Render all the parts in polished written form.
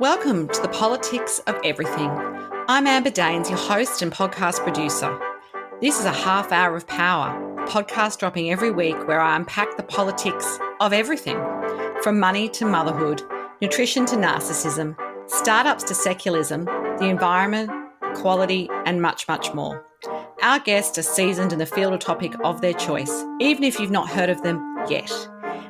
Welcome to the Politics of Everything. I'm Amber Daines, your host and podcast producer. This is a half hour of power, a podcast dropping every week where I unpack the politics of everything, from money to motherhood, nutrition to narcissism, startups to secularism, the environment, quality, and much, much more. Our guests are seasoned in the field or topic of their choice, even if you've not heard of them yet.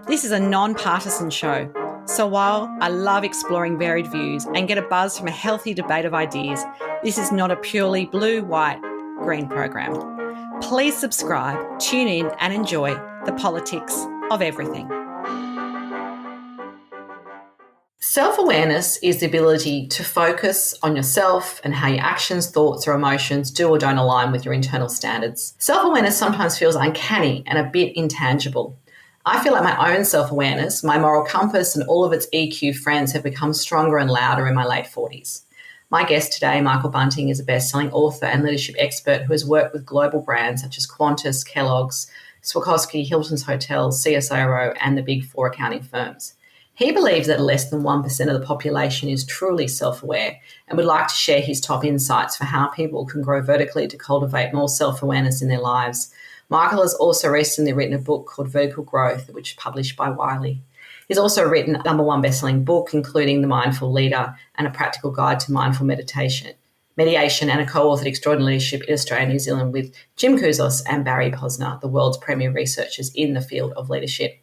This is a non-partisan show. So while I love exploring varied views and get a buzz from a healthy debate of ideas, this is not a purely blue, white, green program. Please subscribe, tune in and enjoy the politics of everything. Self-awareness is the ability to focus on yourself and how your actions, thoughts or emotions do or don't align with your internal standards. Self-awareness sometimes feels uncanny and a bit intangible. I feel like my own self-awareness, my moral compass and all of its EQ friends have become stronger and louder in my late 40s. My guest today, Michael Bunting, is a best-selling author and leadership expert who has worked with global brands such as Qantas, Kellogg's, Swarovski, Hilton Hotels, CSIRO and the big four accounting firms. He believes that less than 1% of the population is truly self-aware and would like to share his top insights for how people can grow vertically to cultivate more self-awareness in their lives. Michael has also recently written a book called Vertical Growth, which is published by Wiley. He's also written a #1 best-selling book, including The Mindful Leader and a practical guide to mindful mediation, and a co-authored Extraordinary Leadership in Australia and New Zealand with Jim Kouzos and Barry Posner, the world's premier researchers in the field of leadership.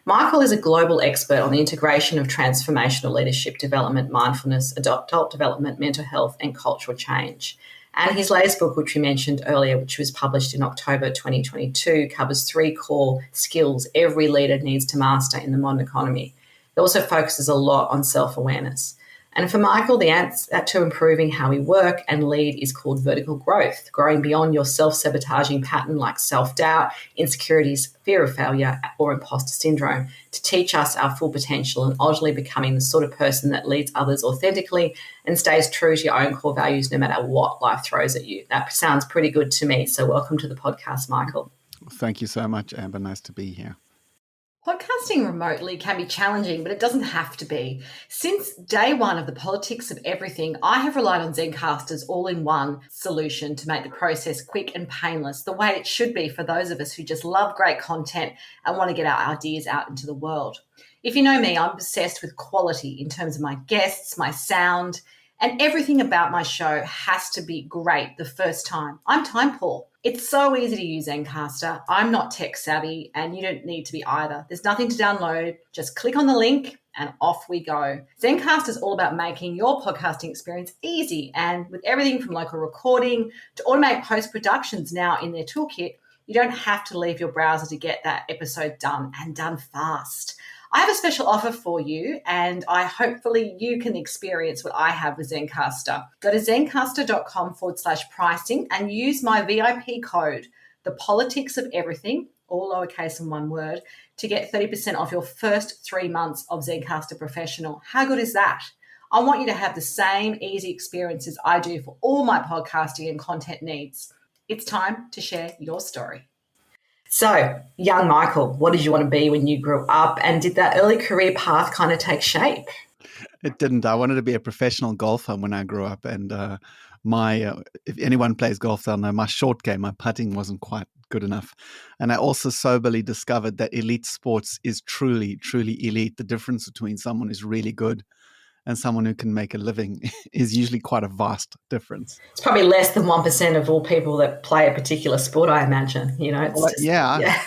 Michael is a global expert on the integration of transformational leadership development, mindfulness, adult development, mental health, and cultural change. And his latest book, which we mentioned earlier, which was published in October 2022, covers 3 core skills every leader needs to master in the modern economy. It also focuses a lot on self-awareness. And for Michael, the answer to improving how we work and lead is called vertical growth, growing beyond your self-sabotaging pattern like self-doubt, insecurities, fear of failure, or imposter syndrome to teach us our full potential and ultimately becoming the sort of person that leads others authentically and stays true to your own core values no matter what life throws at you. That sounds pretty good to me. So welcome to the podcast, Michael. Thank you so much, Amber. Nice to be here. Podcasting remotely can be challenging, but it doesn't have to be. Since day one of the politics of everything, I have relied on Zencastr's all-in-one solution to make the process quick and painless, the way it should be for those of us who just love great content and want to get our ideas out into the world. If you know me, I'm obsessed with quality in terms of my guests, my sound, and everything about my show has to be great the first time. I'm time poor. It's so easy to use Zencastr. I'm not tech savvy and you don't need to be either. There's nothing to download. Just click on the link and off we go. Zencastr is all about making your podcasting experience easy, and with everything from local recording to automatic post-productions now in their toolkit, you don't have to leave your browser to get that episode done, and done fast. I have a special offer for you, and hopefully you can experience what I have with Zencastr. Go to zencastr.com/pricing and use my VIP code, The Politics of Everything, all lowercase and one word, to get 30% off your first 3 months of Zencastr Professional. How good is that? I want you to have the same easy experiences I do for all my podcasting and content needs. It's time to share your story. So, young Michael, what did you want to be when you grew up, and did that early career path kind of take shape? It didn't. I wanted to be a professional golfer when I grew up, and if anyone plays golf, they'll know my short game, my putting wasn't quite good enough. And I also soberly discovered that elite sports is truly, truly elite. The difference between someone who's really good and someone who can make a living is usually quite a vast difference. It's probably less than 1% of all people that play a particular sport, I imagine. I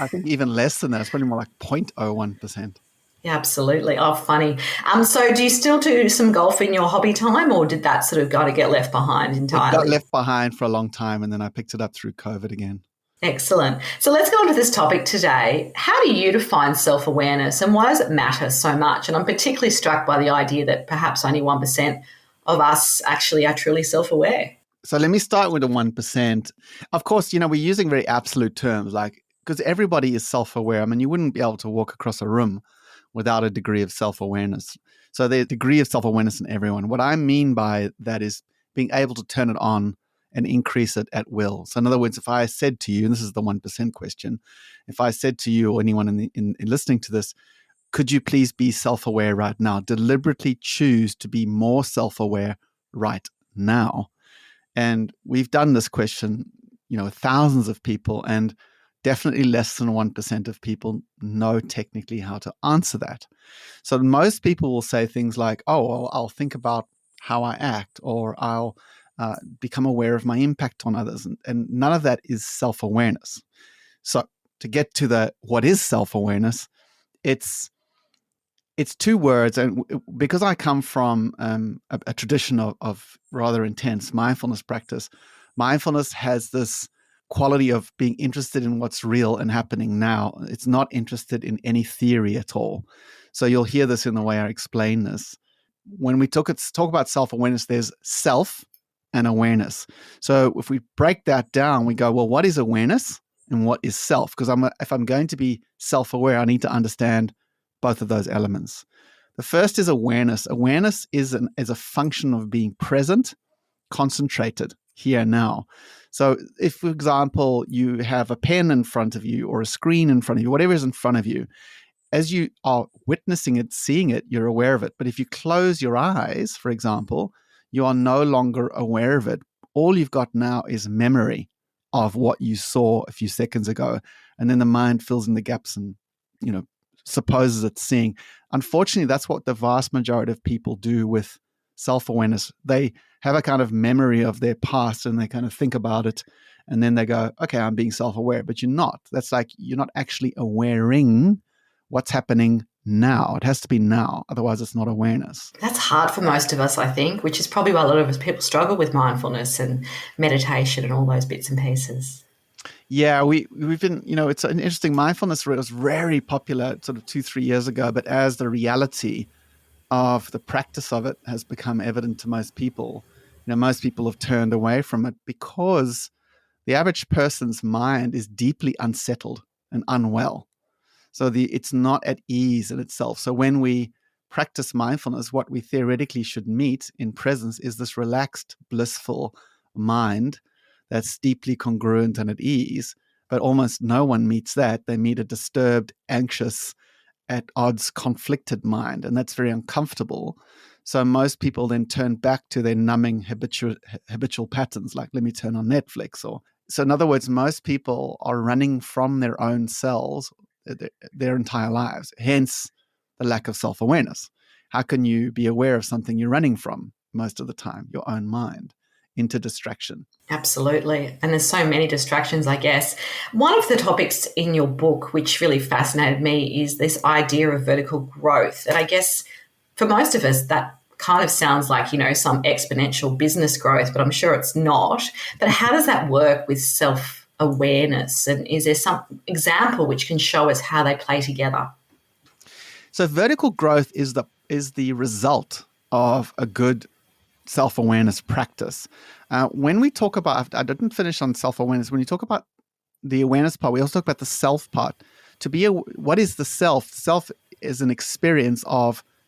think even less than that. It's probably more like 0.01%. Yeah, absolutely. Oh, funny. So do you still do some golf in your hobby time, or did that sort of get left behind entirely? It got left behind for a long time, and then I picked it up through COVID again. Excellent. So let's go on to this topic today. How do you define self-awareness, and why does it matter so much? And I'm particularly struck by the idea that perhaps only 1% of us actually are truly self-aware. So let me start with the 1%. Of course, we're using very absolute terms, because everybody is self-aware. I mean, you wouldn't be able to walk across a room without a degree of self-awareness. So there's a degree of self-awareness in everyone. What I mean by that is being able to turn it on and increase it at will. So in other words, if I said to you, and this is the 1% question, if I said to you or anyone in listening to this, could you please be self-aware right now? Deliberately choose to be more self-aware right now. And we've done this question, thousands of people, and definitely less than 1% of people know technically how to answer that. So most people will say things like, oh, well, I'll think about how I act, or I'll become aware of my impact on others. And none of that is self-awareness. So to get to what is self-awareness, it's two words. And because I come from a tradition of rather intense mindfulness practice, mindfulness has this quality of being interested in what's real and happening now. It's not interested in any theory at all. So you'll hear this in the way I explain this. When we talk about self-awareness, there's self and awareness. So if we break that down, we go, well, what is awareness and what is self? Because if I'm going to be self-aware, I need to understand both of those elements. The first is awareness. Awareness is a function of being present, concentrated, here and now. So if, for example, you have a pen in front of you or a screen in front of you, whatever is in front of you, as you are witnessing it, seeing it, you're aware of it. But if you close your eyes, for example, you are no longer aware of it. All you've got now is memory of what you saw a few seconds ago. And then the mind fills in the gaps and, supposes it's seeing. Unfortunately, that's what the vast majority of people do with self-awareness. They have a kind of memory of their past and they kind of think about it. And then they go, okay, I'm being self-aware, but you're not. That's like you're not actually awareing what's happening now. It has to be now. Otherwise, it's not awareness. That's hard for most of us, I think, which is probably why a lot of us people struggle with mindfulness and meditation and all those bits and pieces. Yeah, we've been, it's an interesting, mindfulness was very popular sort of 2-3 years ago, but as the reality of the practice of it has become evident to most people, most people have turned away from it because the average person's mind is deeply unsettled and unwell. So it's not at ease in itself. So when we practice mindfulness, what we theoretically should meet in presence is this relaxed, blissful mind that's deeply congruent and at ease. But almost no one meets that. They meet a disturbed, anxious, at odds, conflicted mind. And that's very uncomfortable. So most people then turn back to their numbing habitual patterns, like let me turn on Netflix. So in other words, most people are running from their own selves their entire lives, hence the lack of self-awareness. How can you be aware of something you're running from most of the time? Your own mind, into distraction. Absolutely. And there's so many distractions, I guess. One of the topics in your book, which really fascinated me, is this idea of vertical growth. And I guess for most of us, that kind of sounds like, some exponential business growth, but I'm sure it's not. But how does that work with self-awareness? And is there some example which can show us how they play together? So vertical growth is the result of a good self-awareness practice. When we talk about, I didn't finish on self-awareness. When you talk about the awareness part, we also talk about the self part. What is the self? Self is an experience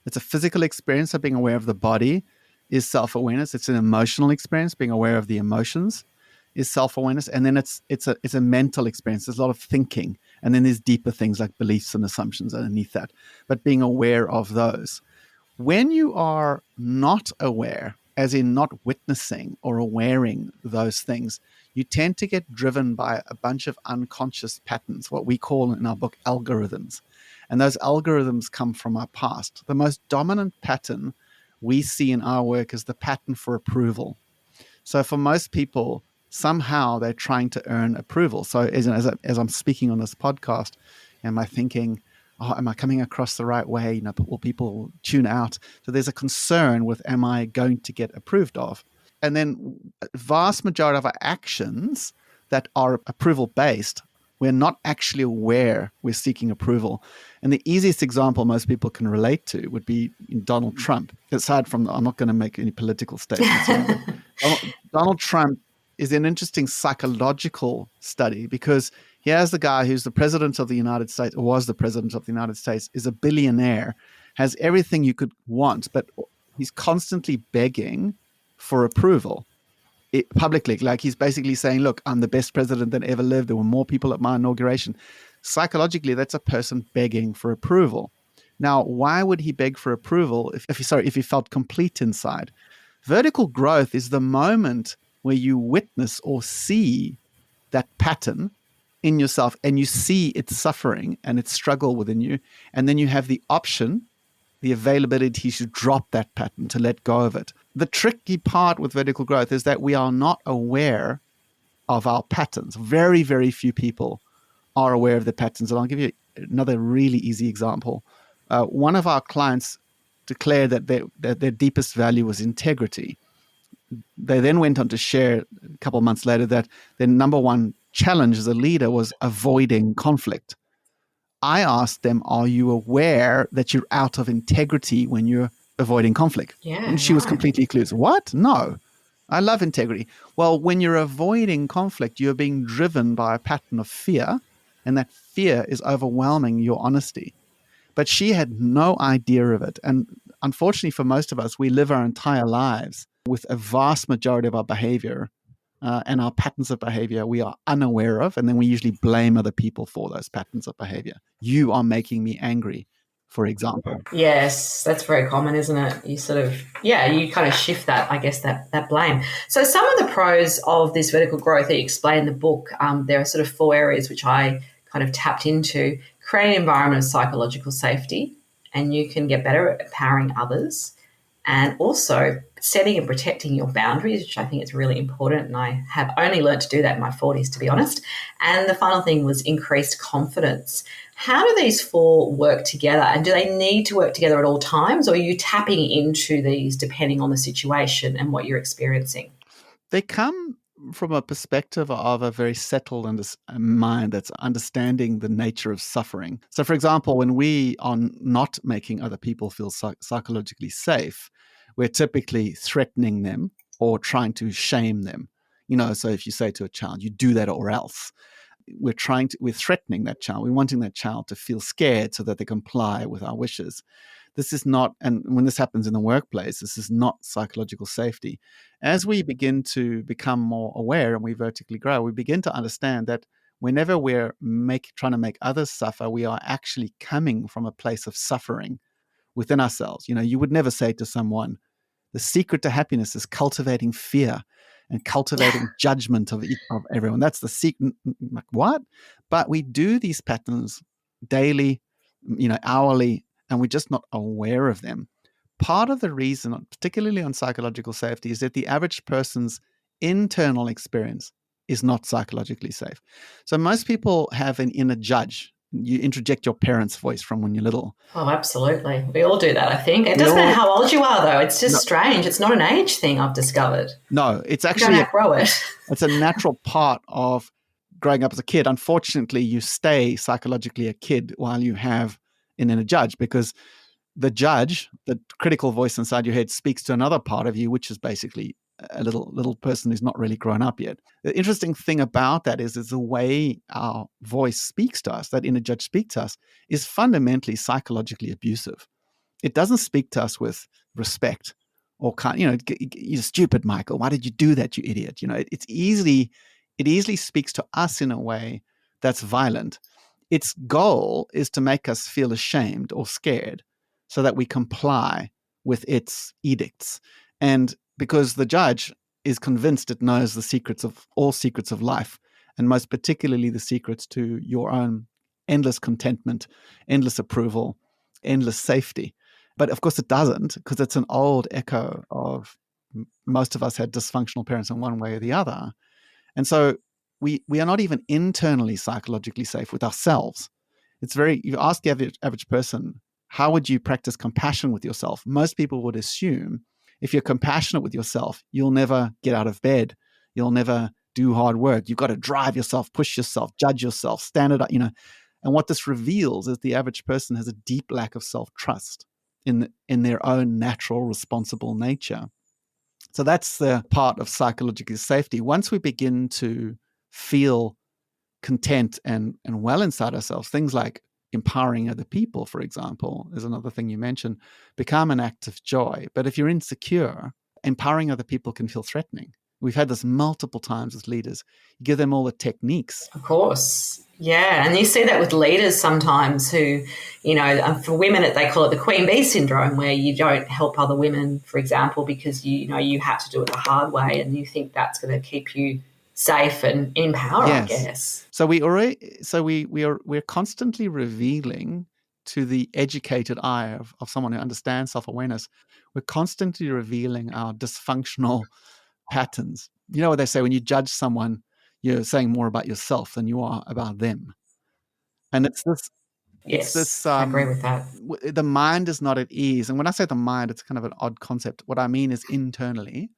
it's a physical experience of being aware of the body is self-awareness. It's an emotional experience, being aware of the emotions is self-awareness. And then it's a mental experience. There's a lot of thinking. And then there's deeper things like beliefs and assumptions underneath that. But being aware of those. When you are not aware, as in not witnessing or awareing those things, you tend to get driven by a bunch of unconscious patterns, what we call in our book algorithms. And those algorithms come from our past. The most dominant pattern we see in our work is the pattern for approval. So for most people, somehow they're trying to earn approval. So as I'm speaking on this podcast, am I thinking, am I coming across the right way? Will people tune out? So there's a concern with, am I going to get approved of? And then vast majority of our actions that are approval based, we're not actually aware we're seeking approval. And the easiest example most people can relate to would be Donald Trump. Aside from, I'm not going to make any political statements here, but Donald Trump is an interesting psychological study because here's the guy who's the president of the United States, or was the president of the United States, is a billionaire, has everything you could want, but he's constantly begging for approval publicly. Like he's basically saying, look, I'm the best president that ever lived. There were more people at my inauguration. Psychologically, that's a person begging for approval. Now, why would he beg for approval if he felt complete inside? Vertical growth is the moment where you witness or see that pattern in yourself and you see its suffering and its struggle within you. And then you have the option, the availability to drop that pattern, to let go of it. The tricky part with vertical growth is that we are not aware of our patterns. Very, very few people are aware of the patterns. And I'll give you another really easy example. One of our clients declared that their deepest value was integrity. They then went on to share a couple of months later that their number one challenge as a leader was avoiding conflict. I asked them, are you aware that you're out of integrity when you're avoiding conflict? Yeah, And she was completely clueless. What? No, I love integrity. Well, when you're avoiding conflict, you're being driven by a pattern of fear, and that fear is overwhelming your honesty. But she had no idea of it. And unfortunately for most of us, we live our entire lives with a vast majority of our behavior and our patterns of behavior we are unaware of. And then we usually blame other people for those patterns of behavior. You are making me angry, for example. Yes, that's very common, isn't it? You sort of, you kind of shift that, I guess, that blame. So some of the pros of this vertical growth that you explain in the book, there are sort of 4 areas which I kind of tapped into. Create an environment of psychological safety, and you can get better at empowering others. And also setting and protecting your boundaries, which I think is really important. And I have only learned to do that in my 40s, to be honest. And the final thing was increased confidence. How do these 4 work together? And do they need to work together at all times? Or are you tapping into these depending on the situation and what you're experiencing? They come from a perspective of a very settled mind that's understanding the nature of suffering. So, for example, when we are not making other people feel psychologically safe, we're typically threatening them or trying to shame them. So if you say to a child, you do that or else, we're threatening that child. We're wanting that child to feel scared so that they comply with our wishes. This is not, and when this happens in the workplace, this is not psychological safety. As we begin to become more aware and we vertically grow, we begin to understand that whenever we're trying to make others suffer, we are actually coming from a place of suffering within ourselves. You would never say to someone, the secret to happiness is cultivating fear and cultivating judgment of everyone. That's the secret. Like, what? But we do these patterns daily, hourly, and we're just not aware of them. Part of the reason, particularly on psychological safety, is that the average person's internal experience is not psychologically safe. So most people have an inner judge. You interject your parents' voice from when you're little. Oh, absolutely. We all do that, I think. It doesn't matter how old you are, though. It's just strange. It's not an age thing, I've discovered. No, it's actually outgrow it. It's a natural part of growing up as a kid. Unfortunately, you stay psychologically a kid while you have an inner judge, because the judge, the critical voice inside your head, speaks to another part of you, which is basically a little person who's not really grown up yet. The interesting thing about that is the way our voice speaks to us, that inner judge speaks to us, is fundamentally psychologically abusive. It doesn't speak to us with respect or you're stupid, Michael. Why did you do that, you idiot? It easily speaks to us in a way that's violent. Its goal is to make us feel ashamed or scared so that we comply with its edicts. And because the judge is convinced it knows the secrets of all secrets of life, and most particularly the secrets to your own endless contentment, endless approval, endless safety. But of course it doesn't, because it's an old echo of most of us had dysfunctional parents in one way or the other. And so we are not even internally psychologically safe with ourselves. You ask the average person, how would you practice compassion with yourself? Most people would assume if you're compassionate with yourself, you'll never get out of bed. You'll never do hard work. You've got to drive yourself, push yourself, judge yourself, stand it up, And what this reveals is the average person has a deep lack of self-trust in their own natural, responsible nature. So that's the part of psychological safety. Once we begin to feel content and well inside ourselves, things like empowering other people, for example, is another thing you mentioned, become an act of joy. But if you're insecure, empowering other people can feel threatening. We've had this multiple times as leaders. You give them all the techniques. Of course. Yeah. And you see that with leaders sometimes who, for women, they call it the queen bee syndrome, where you don't help other women, for example, because you had to do it the hard way and you think that's going to keep you safe and in power, yes. I guess. So we're constantly revealing to the educated eye of someone who understands self-awareness, we're constantly revealing our dysfunctional patterns. You know what they say, when you judge someone, you're saying more about yourself than you are about them. And it's this I agree with that. The mind is not at ease. And when I say the mind, it's kind of an odd concept. What I mean is internally,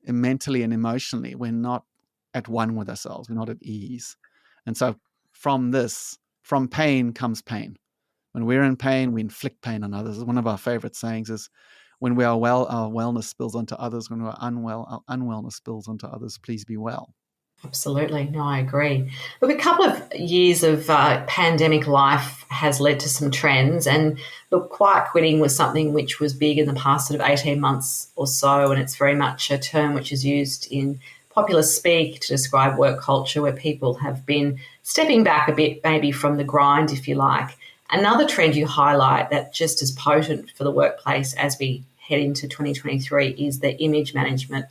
and mentally and emotionally, we're not at one with ourselves. We're not at ease. And so from pain comes pain. When we're in pain, we inflict pain on others. One of our favorite sayings is, when we are well, our wellness spills onto others. When we're unwell, our unwellness spills onto others. Please be well. Absolutely. No, I agree. Look, a couple of years of pandemic life has led to some trends. And look, quiet quitting was something which was big in the past sort of 18 months or so. And it's very much a term which is used in popular speak to describe work culture, where people have been stepping back a bit, maybe from the grind, if you like. Another trend you highlight that just as potent for the workplace as we head into 2023 is the image management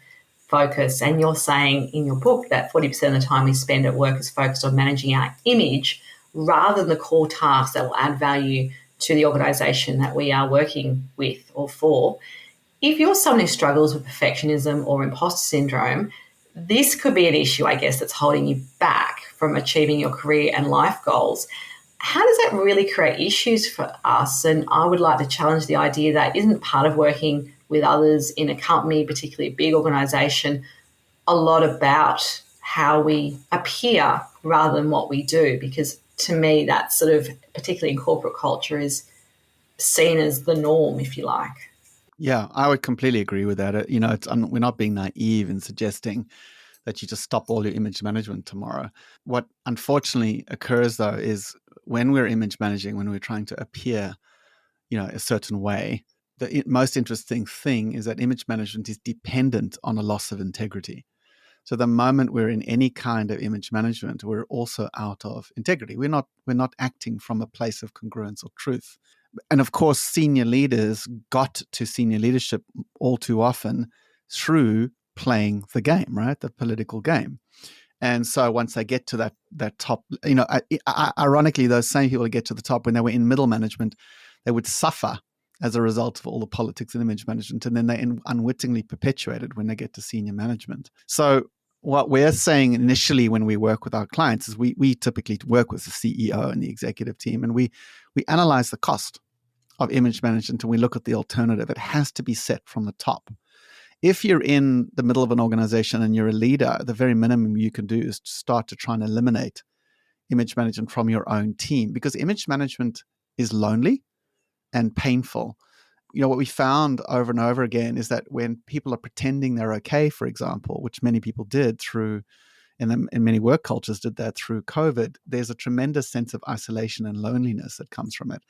focus. And you're saying in your book that 40% of the time we spend at work is focused on managing our image rather than the core tasks that will add value to the organisation that we are working with or for. If you're someone who struggles with perfectionism or imposter syndrome, this could be an issue, I guess, that's holding you back from achieving your career and life goals. How does that really create issues for us? And I would like to challenge the idea that isn't part of working with others in a company, particularly a big organisation, a lot about how we appear rather than what we do? Because to me, that sort of, particularly in corporate culture, is seen as the norm, if you like. Yeah, I would completely agree with that. We're not being naive in suggesting that you just stop all your image management tomorrow. What unfortunately occurs, though, is when we're image managing, when we're trying to appear, a certain way, the most interesting thing is that image management is dependent on a loss of integrity. So the moment we're in any kind of image management, we're also out of integrity. We're not acting from a place of congruence or truth. And of course, senior leaders got to senior leadership all too often through playing the game, right? The political game. And so once they get to that top, ironically, those same people who get to the top, when they were in middle management, they would suffer as a result of all the politics and image management. And then they unwittingly perpetuate it when they get to senior management. So what we're saying initially when we work with our clients is we typically work with the CEO and the executive team, and we analyze the cost of image management and we look at the alternative. It has to be set from the top. If you're in the middle of an organization and you're a leader, the very minimum you can do is to start to try and eliminate image management from your own team, because image management is lonely and painful. What we found over and over again is that when people are pretending they're okay, for example, which many people did and many work cultures did that through COVID, there's a tremendous sense of isolation and loneliness that comes from it.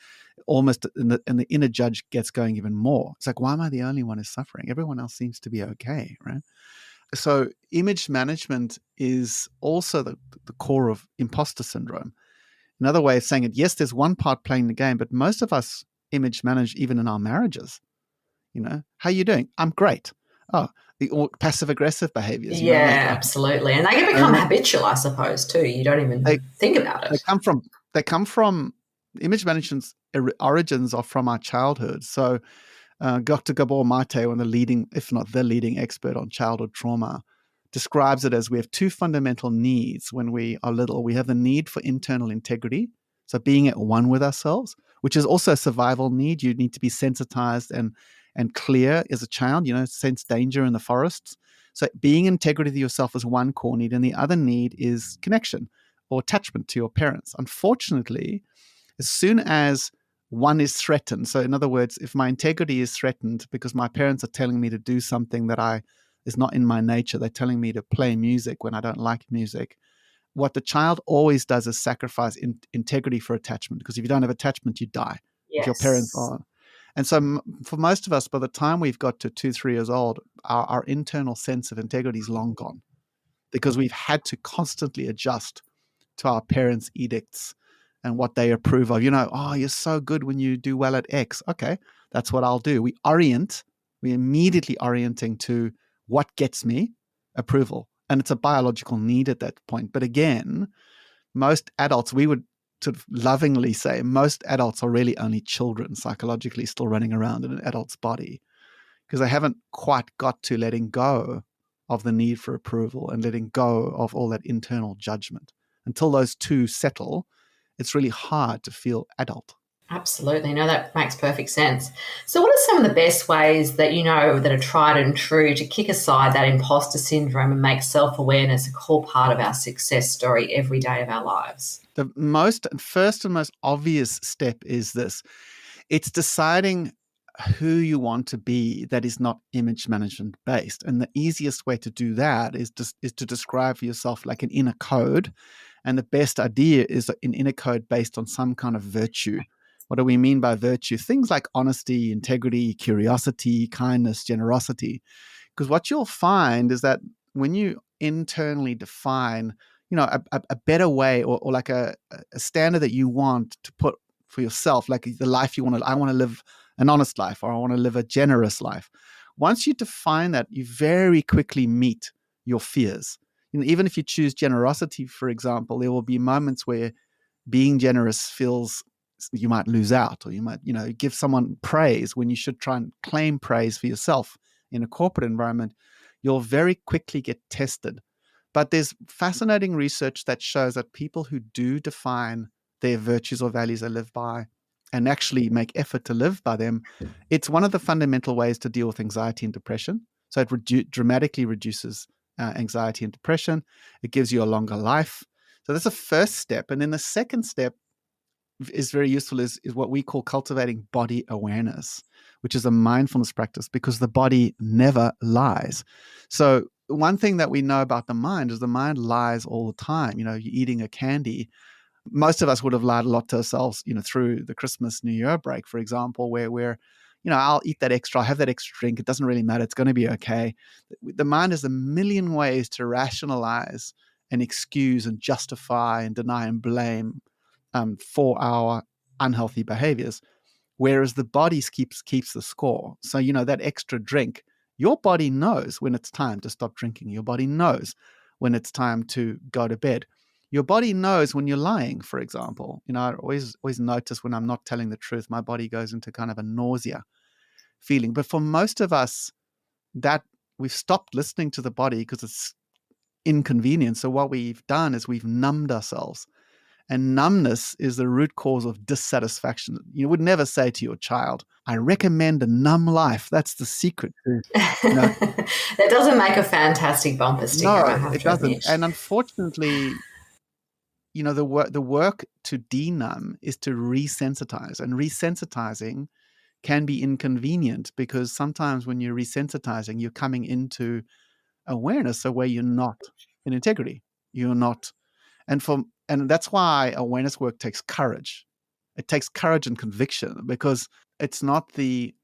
Almost, and the inner judge gets going even more. It's like, why am I the only one who's suffering? Everyone else seems to be okay, right? So image management is also the core of imposter syndrome. Another way of saying it, yes, there's one part playing the game, but most of us image manage even in our marriages. How are you doing? I'm great. Oh, the passive-aggressive behaviors. Yeah, absolutely. And they can become habitual, I suppose, too. You don't even think about it. They come from image management's origins are from our childhood. So Dr. Gabor Mate, one of the leading, if not the leading expert on childhood trauma, describes it as we have two fundamental needs when we are little. We have the need for internal integrity, so being at one with ourselves, which is also a survival need. You need to be sensitized and clear as a child, sense danger in the forests. So being integrity to yourself is one core need, and the other need is connection or attachment to your parents. Unfortunately, as soon as one is threatened, so in other words, if my integrity is threatened because my parents are telling me to do something that is not in my nature, they're telling me to play music when I don't like music, what the child always does is sacrifice integrity for attachment, because if you don't have attachment, you die. Yes. If your parents are. And so for most of us, by the time we've got to 2-3 years old, our internal sense of integrity is long gone, because we've had to constantly adjust to our parents' edicts and what they approve of. Oh, you're so good when you do well at X. Okay, that's what I'll do. We're immediately orienting to what gets me approval. And it's a biological need at that point. But again, most adults, we would sort of lovingly say, most adults are really only children psychologically still running around in an adult's body, because they haven't quite got to letting go of the need for approval and letting go of all that internal judgment. Until those two settle, it's really hard to feel adult. Absolutely. No, that makes perfect sense. So what are some of the best ways that that are tried and true to kick aside that imposter syndrome and make self-awareness a core part of our success story every day of our lives? The first and most obvious step is this. It's deciding who you want to be that is not image management based. And the easiest way to do that is to describe for yourself like an inner code. And the best idea is an inner code based on some kind of virtue. What do we mean by virtue? Things like honesty, integrity, curiosity, kindness, generosity. Because what you'll find is that when you internally define, a better way or like a standard that you want to put for yourself, like the life you want to, I want to live an honest life, or I want to live a generous life. Once you define that, you very quickly meet your fears. Even if you choose generosity, for example, there will be moments where being generous feels you might lose out, or you might, give someone praise when you should try and claim praise for yourself in a corporate environment. You'll very quickly get tested. But there's fascinating research that shows that people who do define their virtues or values they live by and actually make effort to live by them, it's one of the fundamental ways to deal with anxiety and depression. So it dramatically reduces anxiety and depression. It gives you a longer life. So that's the first step. And then the second step is very useful, is what we call cultivating body awareness, which is a mindfulness practice, because the body never lies. So one thing that we know about the mind is the mind lies all the time. You're eating a candy. Most of us would have lied a lot to ourselves, through the Christmas, New Year break, for example, where we're, I'll eat that extra, I'll have that extra drink. It doesn't really matter. It's going to be okay. The mind has a million ways to rationalize and excuse and justify and deny and blame for our unhealthy behaviors, whereas the body keeps the score. So, that extra drink, your body knows when it's time to stop drinking. Your body knows when it's time to go to bed. Your body knows when you're lying, for example. I always notice when I'm not telling the truth, my body goes into kind of a nausea feeling. But for most of us, that we've stopped listening to the body because it's inconvenient. So what we've done is we've numbed ourselves. And numbness is the root cause of dissatisfaction. You would never say to your child, I recommend a numb life. That's the secret. That doesn't make a fantastic bumper sticker, No, I have it to doesn't. admit. And unfortunately, the work to denumb is to resensitize. And resensitizing can be inconvenient, because sometimes when you're resensitizing, you're coming into awareness of where you're not in integrity. You're not. And that's why awareness work takes courage. It takes courage and conviction, because it's not the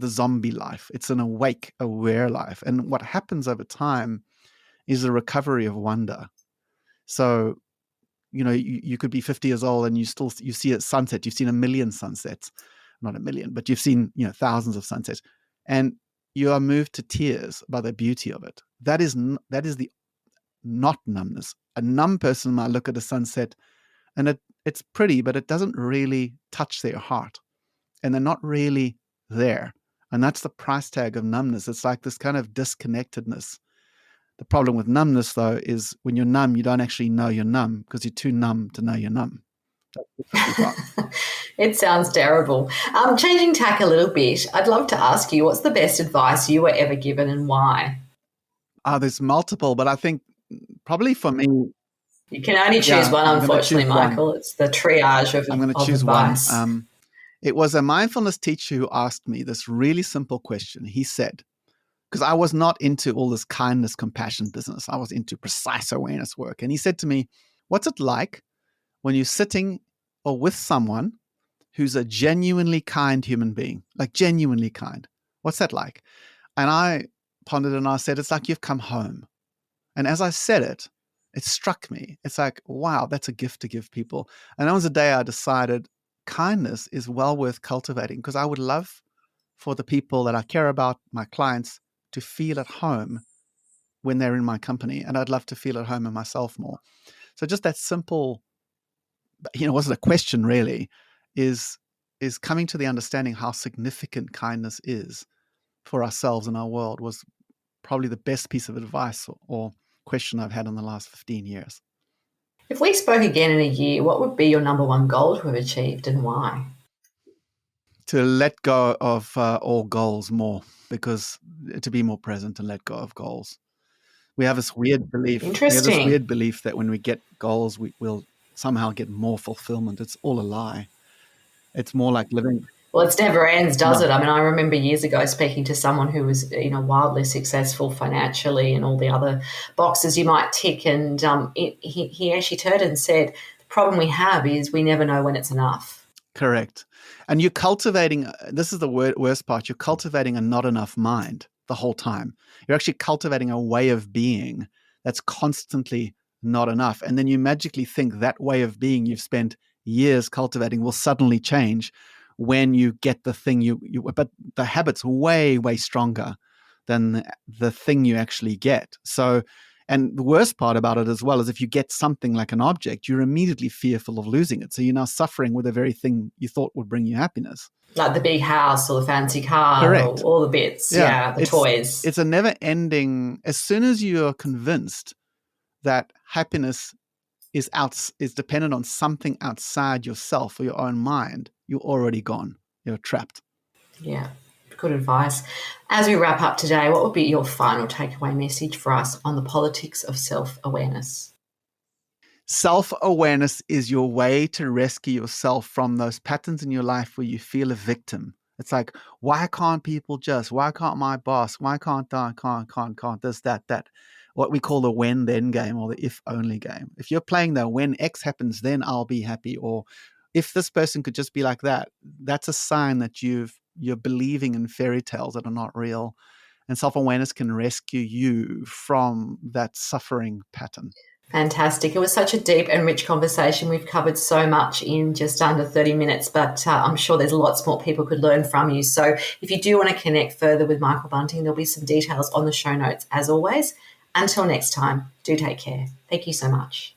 zombie life. It's an awake, aware life. And what happens over time is the recovery of wonder. So, you could be 50 years old and you see a sunset. You've seen a million sunsets, not a million, but you've seen, thousands of sunsets, and you are moved to tears by the beauty of it. That is the not numbness. A numb person might look at a sunset and it's pretty, but it doesn't really touch their heart, and they're not really there. And that's the price tag of numbness. It's like this kind of disconnectedness. The problem with numbness, though, is when you're numb, you don't actually know you're numb, because you're too numb to know you're numb. It sounds terrible. Changing tack a little bit, I'd love to ask you, what's the best advice you were ever given and why? There's multiple, but I think probably for me, You can only choose one, I'm going to choose unfortunately, Michael. one. It's the triage I'm going to of choose one. advice. It was a mindfulness teacher who asked me this really simple question. He said, because I was not into all this kindness, compassion business. I was into precise awareness work. And he said to me, what's it like when you're sitting or with someone who's a genuinely kind human being, like genuinely kind? What's that like? And I pondered and I said, it's like you've come home. And as I said it, it struck me. It's like, wow, that's a gift to give people. And that was the day I decided kindness is well worth cultivating, because I would love for the people that I care about, my clients, to feel at home when they're in my company. And I'd love to feel at home in myself more. So just that simple, wasn't a question really, is coming to the understanding how significant kindness is for ourselves and our world was probably the best piece of advice or question I've had in the last 15 years. If we spoke again in a year, what would be your number one goal to have achieved and why? To let go of all goals more, because to be more present and let go of goals. We have this weird belief. Interesting. That when we get goals, will somehow get more fulfillment. It's all a lie. It's more like living. Well, it never ends, does No. it? I mean, I remember years ago speaking to someone who was, wildly successful financially and all the other boxes you might tick. And he actually turned and said, the problem we have is we never know when it's enough. Correct. And you're cultivating, this is the worst part, you're cultivating a not enough mind the whole time. You're actually cultivating a way of being that's constantly not enough. And then you magically think that way of being you've spent years cultivating will suddenly change when you get the thing but the habit's way, way stronger than the thing you actually get. So, and the worst part about it as well is if you get something like an object, you're immediately fearful of losing it. So you're now suffering with the very thing you thought would bring you happiness. Like the big house or the fancy car. Correct. Or all the bits. Yeah, the toys. It's a never ending, as soon as you are convinced that happiness is dependent on something outside yourself or your own mind, you're already gone. You're trapped. Yeah, good advice. As we wrap up today, what would be your final takeaway message for us on the politics of self-awareness? Self-awareness is your way to rescue yourself from those patterns in your life where you feel a victim. It's like, why can't my boss? Why can't this, that. What we call the when then game, or the if only game. If you're playing the when X happens, then I'll be happy, or if this person could just be like that, that's a sign that you're believing in fairy tales that are not real. And self-awareness can rescue you from that suffering pattern. Fantastic. It was such a deep and rich conversation. We've covered so much in just under 30 minutes, but I'm sure there's lots more people could learn from you. So if you do want to connect further with Michael Bunting, there'll be some details on the show notes as always. Until next time, do take care. Thank you so much.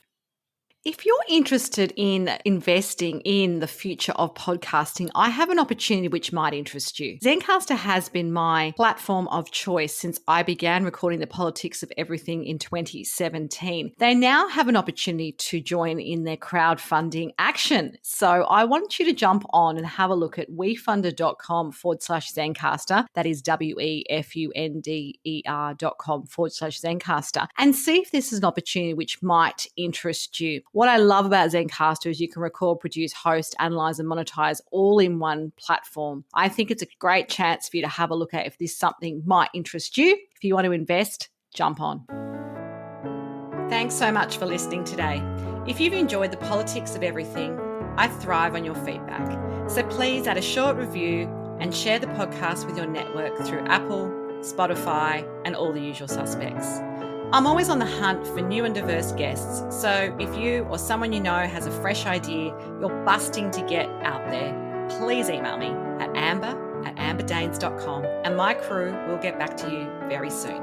If you're interested in investing in the future of podcasting, I have an opportunity which might interest you. Zencastr has been my platform of choice since I began recording the politics of everything in 2017. They now have an opportunity to join in their crowdfunding action. So I want you to jump on and have a look at wefunder.com/Zencastr. That is wefunder.com/Zencastr, and see if this is an opportunity which might interest you. What I love about Zencastr is you can record, produce, host, analyze, and monetize all in one platform. I think it's a great chance for you to have a look at if this something might interest you. If you want to invest, jump on. Thanks so much for listening today. If you've enjoyed the politics of everything, I thrive on your feedback. So please add a short review and share the podcast with your network through Apple, Spotify, and all the usual suspects. I'm always on the hunt for new and diverse guests, so if you or someone you know has a fresh idea you're busting to get out there, please email me at amber@amberdanes.com and my crew will get back to you very soon.